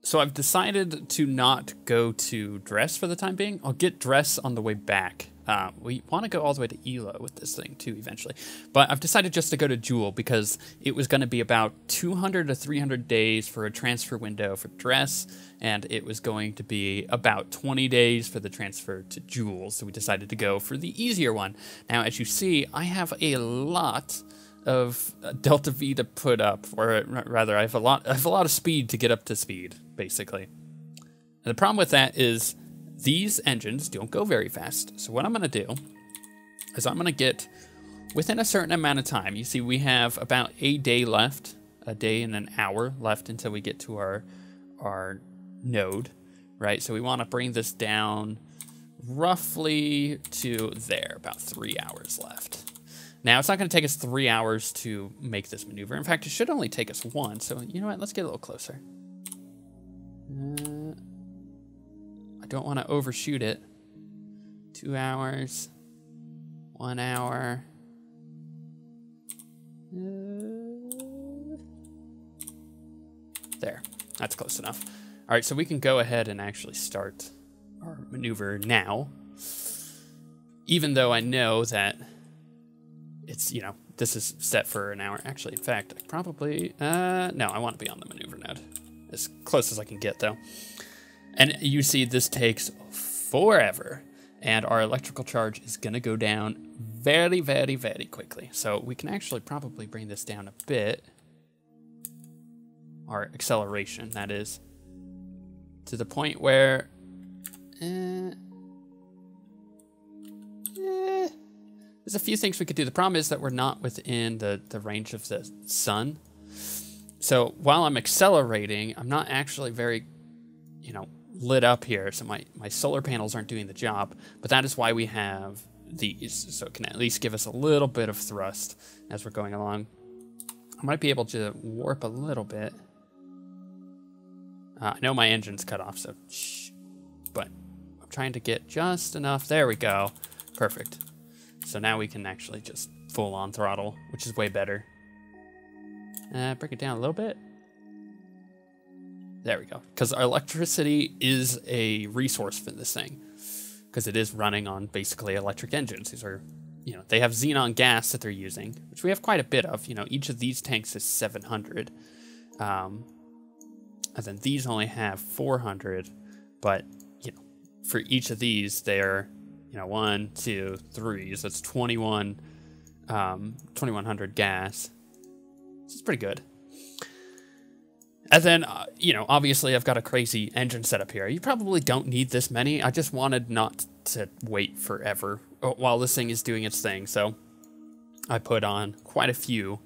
So I've decided to not go to dress for the time being. I'll get dress on the way back. We want to go all the way to Elo with this thing too eventually. But I've decided just to go to Jool because it was going to be about 200 to 300 days for a transfer window for dress. And it was going to be about 20 days for the transfer to Jool. So we decided to go for the easier one. Now, as you see, I have a lot of delta V to put up, or rather, I have a lot of speed to get up to speed, basically. And the problem with that is these engines don't go very fast. So what I'm going to do is I'm going to get within a certain amount of time. You see, we have about a day left, a day and an hour left until we get to our node, right? So we want to bring this down roughly to there, about 3 hours left. Now, it's not going to take us 3 hours to make this maneuver. In fact, it should only take us 1. So, you know what? Let's get a little closer. I don't want to overshoot it. 2 hours. 1 hour. There. That's close enough. All right, so we can go ahead and actually start our maneuver now. Even though I know that it's, you know, this is set for an hour. Actually, in fact, I probably, no, I want to be on the maneuver node. As close as I can get, though. And you see this takes forever. And our electrical charge is going to go down very, very, very quickly. So we can actually probably bring this down a bit. Our acceleration, that is. To the point where... There's a few things we could do. The problem is that we're not within the range of the sun. So while I'm accelerating, I'm not actually very, you know, lit up here. So my solar panels aren't doing the job. But that is why we have these. So it can at least give us a little bit of thrust as we're going along. I might be able to warp a little bit. I know my engine's cut off, so shh. But I'm trying to get just enough. There we go. Perfect. So now we can actually just full on throttle, which is way better. Break it down a little bit. There we go. Because our electricity is a resource for this thing. Because it is running on basically electric engines. These are, you know, they have xenon gas that they're using, which we have quite a bit of. You know, each of these tanks is 700. And then these only have 400. But, you know, for each of these, they're... You know, 1, 2, 3. So that's 2100 gas. This is pretty good. And then, you know, obviously I've got a crazy engine setup here. You probably don't need this many. I just wanted not to wait forever while this thing is doing its thing. So I put on quite a few.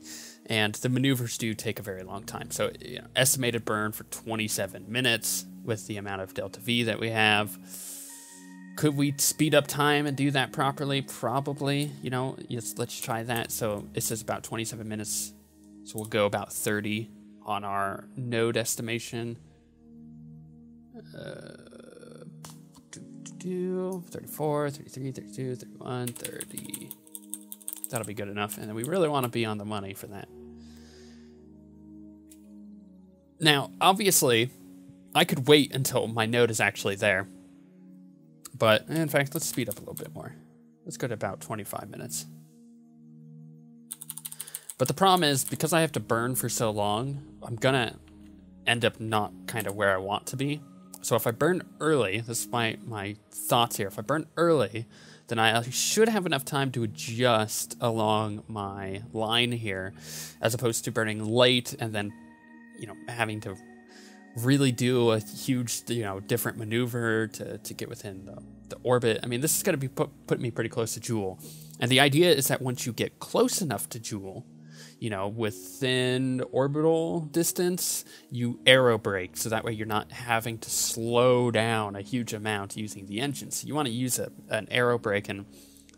And the maneuvers do take a very long time. So, you know, estimated burn for 27 minutes with the amount of delta V that we have. Could we speed up time and do that properly? Probably. You know, let's try that. So it says about 27 minutes. So we'll go about 30 on our node estimation. 34, 33, 32, 31, 30. That'll be good enough. And then we really want to be on the money for that. Now, obviously, I could wait until my node is actually there. But, in fact, let's speed up a little bit more. Let's go to about 25 minutes. But the problem is, because I have to burn for so long, I'm going to end up not kind of where I want to be. So if I burn early, this is my thoughts here. If I burn early, then I should have enough time to adjust along my line here, as opposed to burning late and then, you know, having to really do a huge, you know, different maneuver to get within the orbit. I mean, this is going to be put me pretty close to Jool. And the idea is that once you get close enough to Jool, you know, within orbital distance, you aerobrake. So that way you're not having to slow down a huge amount using the engine. So you want to use an aerobrake, and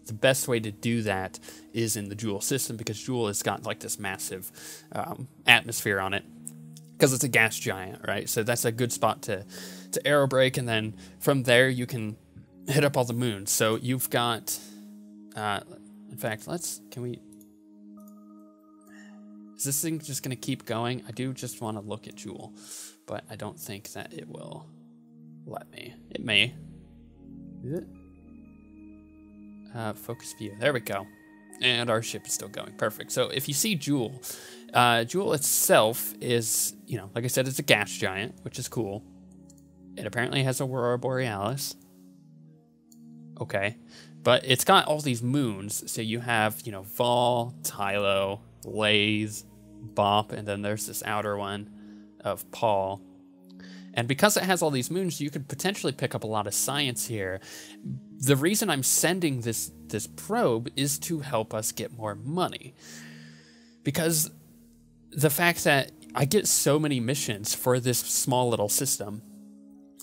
the best way to do that is in the Jool system, because Jool has got like this massive atmosphere on it. Because it's a gas giant, right? So that's a good spot to aerobrake, and then from there you can hit up all the moons. So you've got, in fact, Is this thing just going to keep going? I do just want to look at Jool, but I don't think that it will let me. It may. Is it? Focus view. There we go. And our ship is still going. Perfect. So if you see Jool, Jool itself is, you know, like I said, it's a gas giant, which is cool. It apparently has Aurora Borealis. Okay. But it's got all these moons. So you have, you know, Vol, Tylo, Laythe, Bop, and then there's this outer one of Paul. And because it has all these moons, you could potentially pick up a lot of science here. The reason I'm sending this probe is to help us get more money. Because the fact that I get so many missions for this small little system,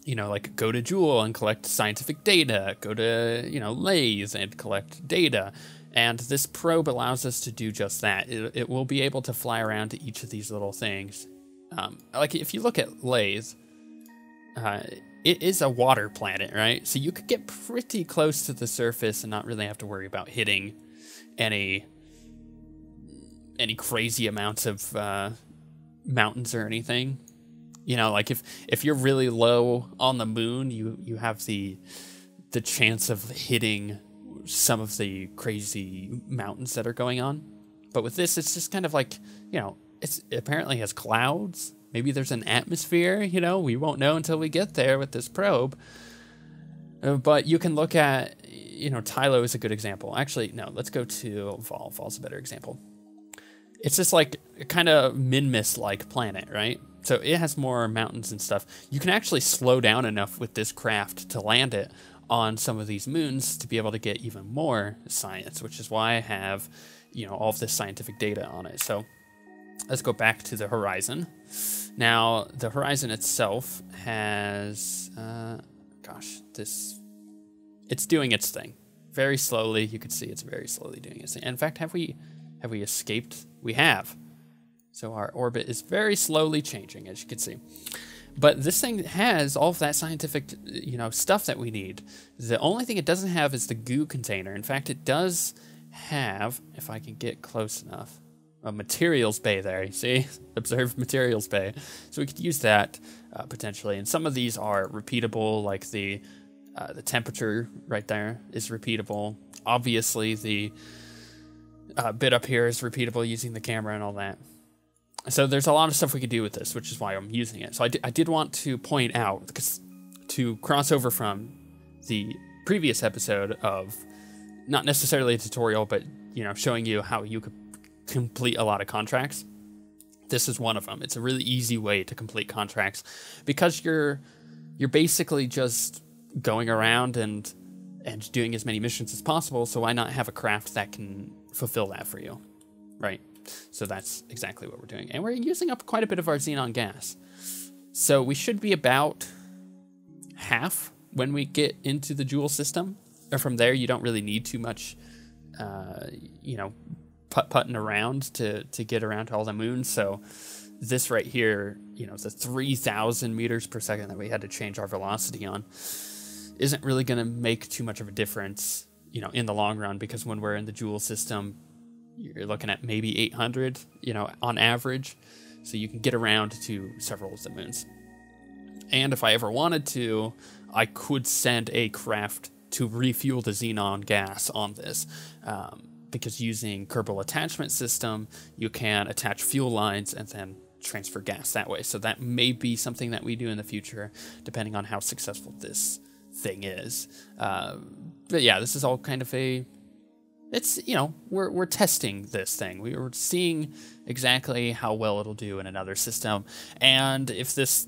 you know, like go to Jool and collect scientific data, go to, you know, Laythe and collect data. And this probe allows us to do just that. It will be able to fly around to each of these little things. Like if you look at Laythe, it is a water planet, right? So you could get pretty close to the surface and not really have to worry about hitting any crazy amounts of mountains or anything. You know, like if you're really low on the moon, you have the chance of hitting some of the crazy mountains that are going on. But with this, it's just kind of like, you know, it apparently has clouds. Maybe there's an atmosphere, you know, we won't know until we get there with this probe. But you can look at, you know, Tylo is a good example. Actually, no, let's go to Vol. Vol's a better example. It's just like a kind of Minmus-like planet, right? So it has more mountains and stuff. You can actually slow down enough with this craft to land it on some of these moons to be able to get even more science, which is why I have, you know, all of this scientific data on it. So let's go back to the horizon. Now, the horizon itself has, it's doing its thing. Very slowly, you can see it's very slowly doing its thing. In fact, have we escaped? We have. So our orbit is very slowly changing, as you can see. But this thing has all of that scientific, you know, stuff that we need. The only thing it doesn't have is the goo container. In fact, it does have, if I can get close enough, a materials bay there, you see? Observed materials bay. So we could use that potentially. And some of these are repeatable, like the temperature right there is repeatable. Obviously, the bit up here is repeatable using the camera and all that. So there's a lot of stuff we could do with this, which is why I'm using it. So I did want to point out, because to cross over from the previous episode of not necessarily a tutorial, but, you know, showing you how you could complete a lot of contracts. This is one of them. It's a really easy way to complete contracts because you're basically just going around and doing as many missions as possible. So why not have a craft that can fulfill that for you, right? So that's exactly what we're doing. And we're using up quite a bit of our xenon gas. So we should be about half when we get into the Jool system. Or from there, you don't really need too much, you know, putting around to get around to all the moons. So this right here, you know, the 3,000 meters per second that we had to change our velocity on isn't really going to make too much of a difference, you know, in the long run, because when we're in the Jool system, you're looking at maybe 800, you know, on average. So you can get around to several of the moons. And if I ever wanted to, I could send a craft to refuel the xenon gas on this. Because using Kerbal attachment system, you can attach fuel lines and then transfer gas that way. So that may be something that we do in the future, depending on how successful this thing is. But yeah, this is all kind of it's, you know, we're testing this thing. We're seeing exactly how well it'll do in another system. And if this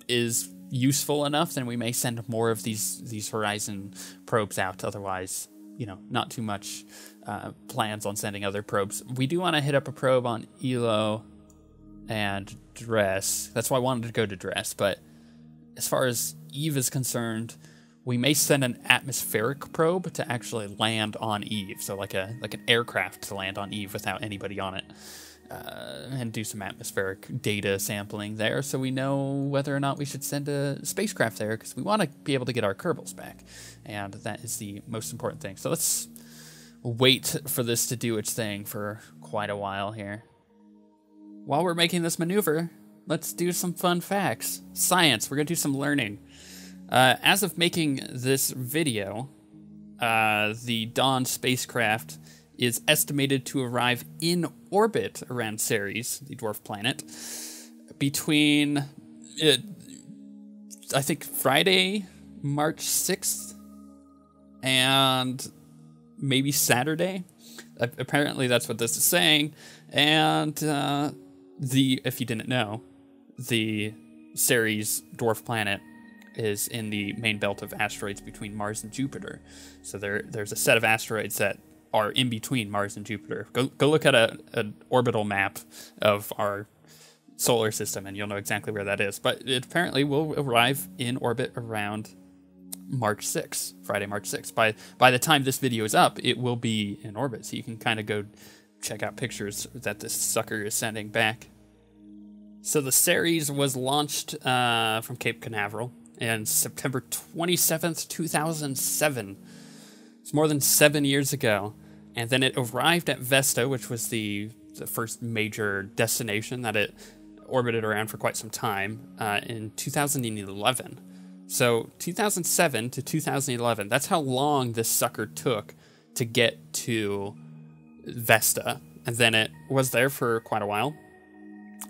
is useful enough, then we may send more of these Horizon probes out. Otherwise, you know, not too much plans on sending other probes. We do want to hit up a probe on Elo and Dress. That's why I wanted to go to Dress. But as far as Eve is concerned, we may send an atmospheric probe to actually land on Eve. So like an aircraft to land on Eve without anybody on it. And do some atmospheric data sampling there, so we know whether or not we should send a spacecraft there, because we want to be able to get our Kerbals back, and that is the most important thing. So let's wait for this to do its thing for quite a while here. while we're making this maneuver, let's do some fun facts. Science, we're gonna do some learning. As of making this video, the Dawn spacecraft is estimated to arrive in orbit around Ceres, the dwarf planet, between, I think, Friday, March 6th, and maybe Saturday. Apparently that's what this is saying. And if you didn't know, the Ceres dwarf planet is in the main belt of asteroids between Mars and Jupiter. So there's a set of asteroids that are in between Mars and Jupiter. Go look at an orbital map of our solar system and you'll know exactly where that is. But it apparently will arrive in orbit around March 6th, Friday, March 6th. By the time this video is up, it will be in orbit. So you can kind of go check out pictures that this sucker is sending back. So the Ceres was launched from Cape Canaveral on September 27th, 2007. It's more than 7 years ago. And then it arrived at Vesta, which was the first major destination that it orbited around for quite some time, in 2011. So 2007 to 2011, that's how long this sucker took to get to Vesta. And then it was there for quite a while.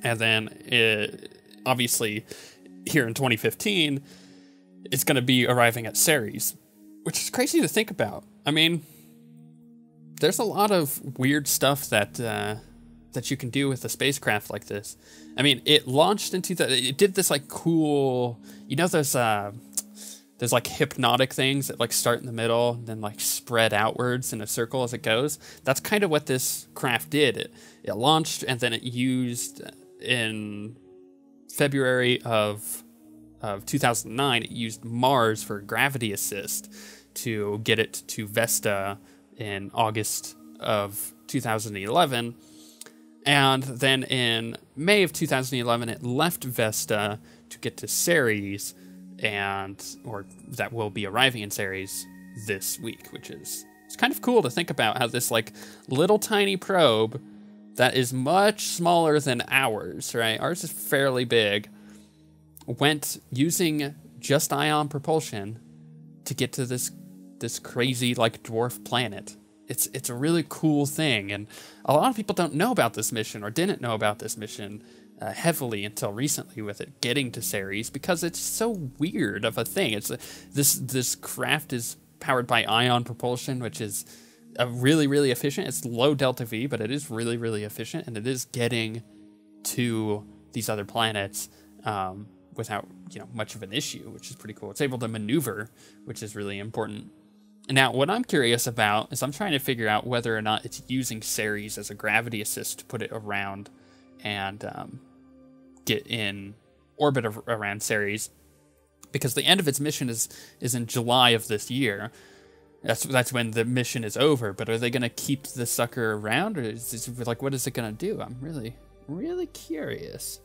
And then it, obviously, here in 2015, it's going to be arriving at Ceres, which is crazy to think about. I mean, there's a lot of weird stuff that you can do with a spacecraft like this. I mean, it launched in it did this like cool, you know, there's like hypnotic things that like start in the middle and then like spread outwards in a circle as it goes. That's kind of what this craft did. It launched and then it used in February of 2009, it used Mars for gravity assist to get it to Vesta in August of 2011. And then in May of 2011, it left Vesta to get to Ceres, or that will be arriving in Ceres this week, which is, it's kind of cool to think about how this like little tiny probe that is much smaller than ours, right? Ours is fairly big, went using just ion propulsion to get to this crazy like dwarf planet. It's a really cool thing, and a lot of people don't know about this mission or didn't know about this mission heavily until recently with it getting to Ceres, because it's so weird of a thing. It's this craft is powered by ion propulsion, which is really, really efficient. It's low delta V, but it is really, really efficient, and it is getting to these other planets without much of an issue, which is pretty cool. It's able to maneuver, which is really important. Now, what I'm curious about is I'm trying to figure out whether or not it's using Ceres as a gravity assist to put it around and get in orbit around Ceres, because the end of its mission is in July of this year. That's when the mission is over. But are they going to keep the sucker around, or is like, what is it going to do? I'm really, really curious.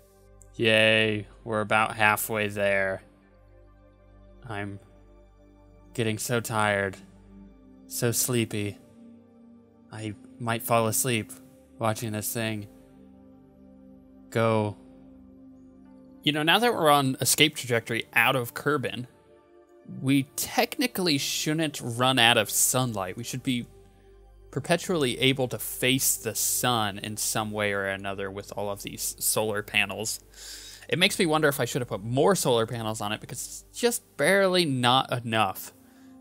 Yay, we're about halfway there. I'm getting so tired, so sleepy. I might fall asleep watching this thing go. Now that we're on escape trajectory out of Kerbal, we technically shouldn't run out of sunlight. We should be perpetually able to face the sun in some way or another with all of these solar panels. It makes me wonder if I should have put more solar panels on it, because it's just barely not enough.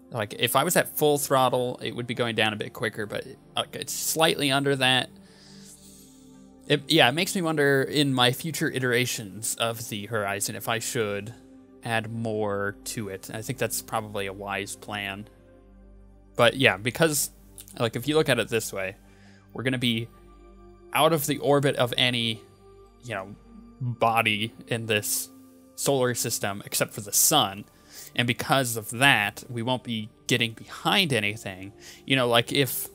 Like, if I was at full throttle, it would be going down a bit quicker, but it's slightly under that. It makes me wonder in my future iterations of the Horizon if I should add more to it. I think that's probably a wise plan. But yeah, because like if you look at it this way, we're going to be out of the orbit of any, body in this solar system except for the sun. And because of that, we won't be getting behind anything. Like if,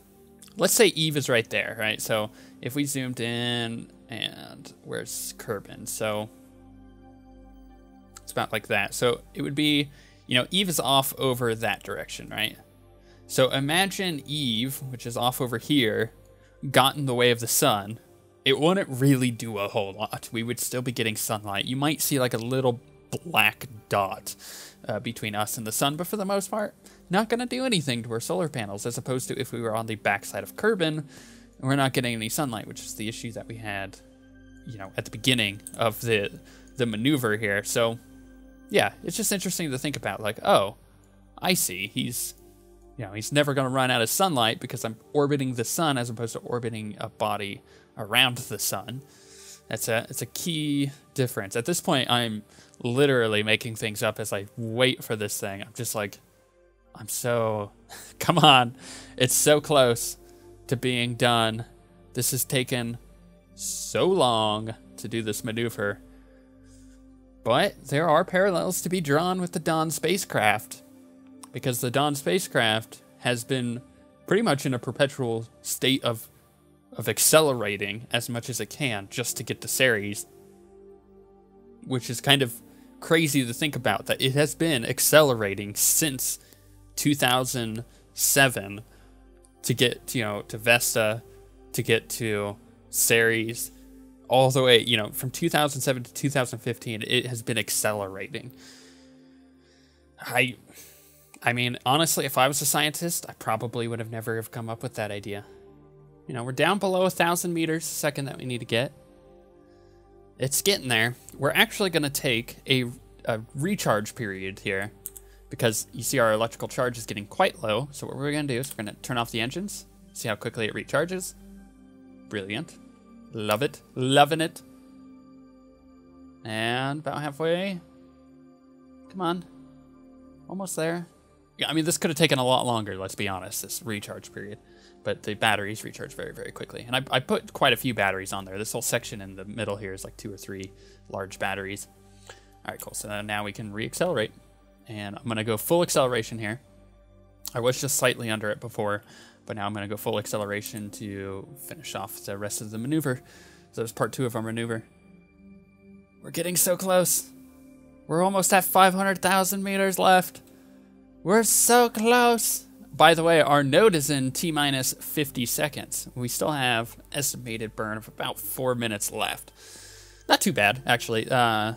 let's say Eve is right there, right? So if we zoomed in, and where's Kerbal? So it's about like that. So it would be, Eve is off over that direction, right? So imagine Eve, which is off over here, got in the way of the sun, it wouldn't really do a whole lot. We would still be getting sunlight. You might see like a little black dot between us and the sun, but for the most part, not going to do anything to our solar panels, as opposed to if we were on the backside of Kerbin, and we're not getting any sunlight, which is the issue that we had, you know, at the beginning of the maneuver here. So, yeah, it's just interesting to think about, like, oh, I see, he's never going to run out of sunlight because I'm orbiting the sun as opposed to orbiting a body around the sun. It's a key difference. At this point, I'm literally making things up as I wait for this thing. I'm just like, come on. It's so close to being done. This has taken so long to do this maneuver. But there are parallels to be drawn with the Dawn spacecraft, because the Dawn spacecraft has been pretty much in a perpetual state of accelerating as much as it can just to get to Ceres, which is kind of crazy to think about, that it has been accelerating since 2007 to get, to Vesta, to get to Ceres, all the way, from 2007 to 2015, it has been accelerating. I mean, honestly, if I was a scientist, I probably would have never have come up with that idea. We're down below 1,000 meters a second that we need to get. It's getting there. We're actually going to take a recharge period here, because you see our electrical charge is getting quite low. So what we're going to do is we're going to turn off the engines, see how quickly it recharges. Brilliant. Love it. Loving it. And about halfway. Come on. Almost there. Yeah, I mean, this could have taken a lot longer, let's be honest, this recharge period. But the batteries recharge very, very quickly. And I put quite a few batteries on there. This whole section in the middle here is like 2 or 3 large batteries. All right, cool. So now we can reaccelerate. And I'm going to go full acceleration here. I was just slightly under it before, but now I'm going to go full acceleration to finish off the rest of the maneuver. So that was part 2 of our maneuver. We're getting so close. We're almost at 500,000 meters left. We're so close. By the way, our node is in T-minus 50 seconds. We still have estimated burn of about 4 minutes left. Not too bad, actually. I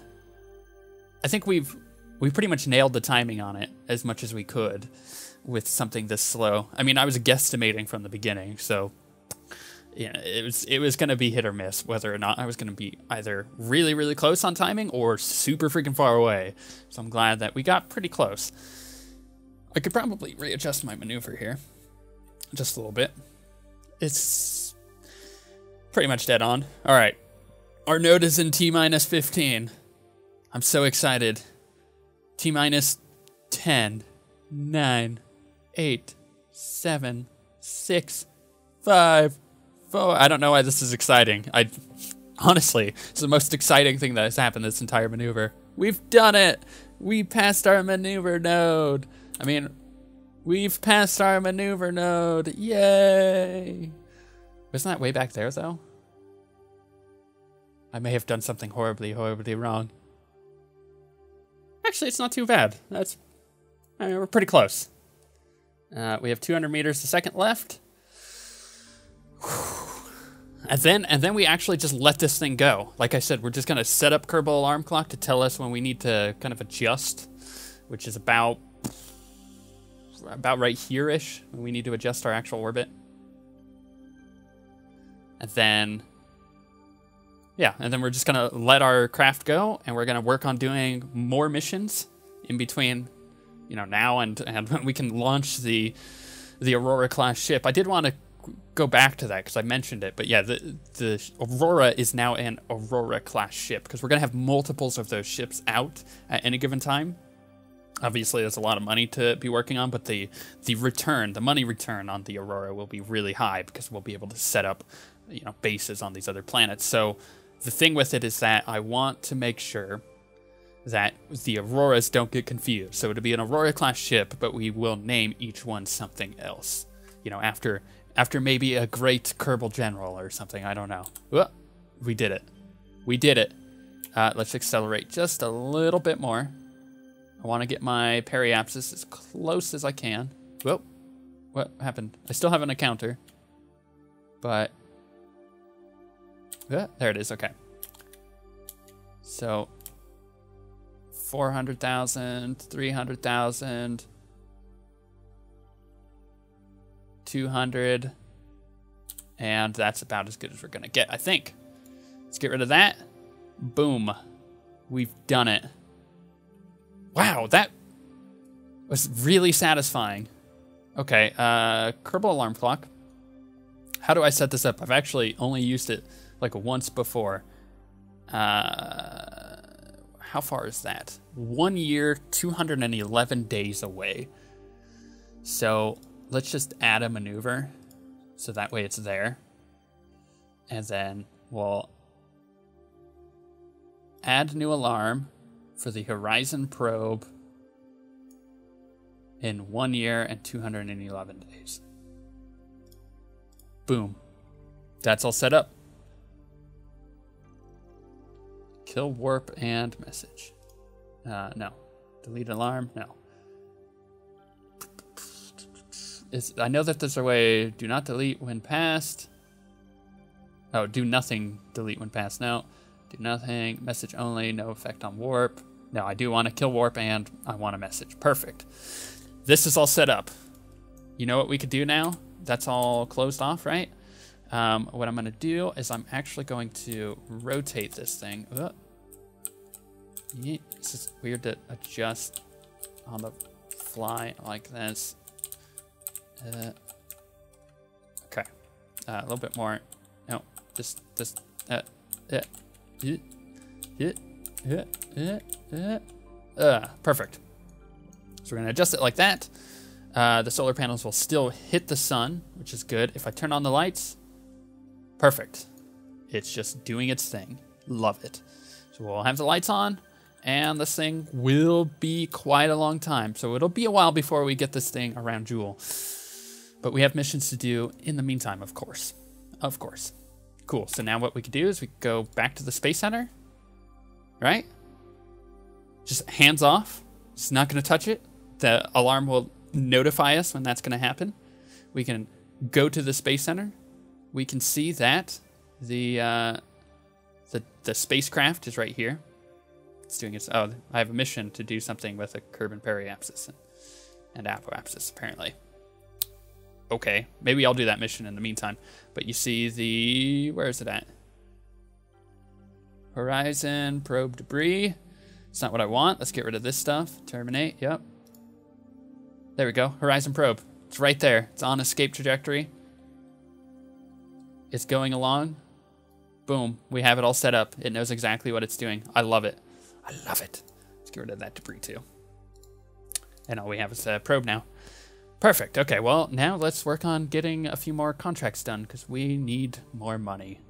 think we've pretty much nailed the timing on it as much as we could with something this slow. I mean, I was guesstimating from the beginning, so yeah, it was going to be hit or miss whether or not I was going to be either really, really close on timing or super freaking far away. So I'm glad that we got pretty close. I could probably readjust my maneuver here just a little bit. It's pretty much dead on. All right, our node is in T-minus 15. I'm so excited. T-minus 10, 9, 8, 7, 6, 5, 4. I don't know why this is exciting. Honestly, it's the most exciting thing that has happened this entire maneuver. We've done it. We passed our maneuver node. I mean, we've passed our maneuver node. Yay. Wasn't that way back there, though? I may have done something horribly, horribly wrong. Actually, it's not too bad. I mean, we're pretty close. We have 200 meters a second left. And then we actually just let this thing go. Like I said, we're just going to set up Kerbal alarm clock to tell us when we need to kind of adjust, which is about right here-ish, when we need to adjust our actual orbit. And then, yeah, and then we're just going to let our craft go, and we're going to work on doing more missions in between, now and when we can launch the Aurora-class ship. I did want to go back to that because I mentioned it, but yeah, the Aurora is now an Aurora-class ship because we're going to have multiples of those ships out at any given time. Obviously, there's a lot of money to be working on, but the money return on the Aurora will be really high because we'll be able to set up, bases on these other planets. So the thing with it is that I want to make sure that the Auroras don't get confused. So it'll be an Aurora-class ship, but we will name each one something else. After maybe a great Kerbal general or something. I don't know. Whoa, we did it. We did it. Let's accelerate just a little bit more. I want to get my periapsis as close as I can. Whoa, what happened? I still have an encounter, but There it is. Okay. So 400,000, 300,000, 200, and that's about as good as we're gonna get, I think. Let's get rid of that. Boom. We've done it. Wow, that was really satisfying. Okay, Kerbal alarm clock. How do I set this up? I've actually only used it like once before. How far is that? 1 year, 211 days away. So let's just add a maneuver so that way it's there. And then we'll add new alarm for the Horizon probe in 1 year and 211 days. Boom. That's all set up. Kill warp and message. No. Delete alarm? No. I know that there's a way. Do not delete when passed. Oh, do nothing. Delete when passed. No. Do nothing. Message only. No effect on warp. No, I do want to kill warp and I want a message. Perfect. This is all set up. You know what we could do now? That's all closed off, right? What I'm going to do is I'm actually going to rotate this thing. This is weird to adjust on the fly like this. Okay. A little bit more. No, just perfect. So we're going to adjust it like that. The solar panels will still hit the sun, which is good. If I turn on the lights, perfect. It's just doing its thing. Love it. So we'll have the lights on, and this thing will be quite a long time. So it'll be a while before we get this thing around Jool. But we have missions to do in the meantime, of course. Of course. Cool. So now what we could do is we could go back to the Space Center, right? Just hands off. It's not going to touch it. The alarm will notify us when that's going to happen. We can go to the Space Center. We can see that the spacecraft is right here. It's doing its. Oh, I have a mission to do something with a Kerbal periapsis and apoapsis apparently. Okay, maybe I'll do that mission in the meantime. But you see the, where is it at? Horizon probe debris. It's not what I want. Let's get rid of this stuff. Terminate. Yep. There we go. Horizon probe. It's right there. It's on escape trajectory. It's going along. Boom. We have it all set up. It knows exactly what it's doing. I love it. I love it. Let's get rid of that debris too. And all we have is a probe now. Perfect. Okay, well, now let's work on getting a few more contracts done because we need more money.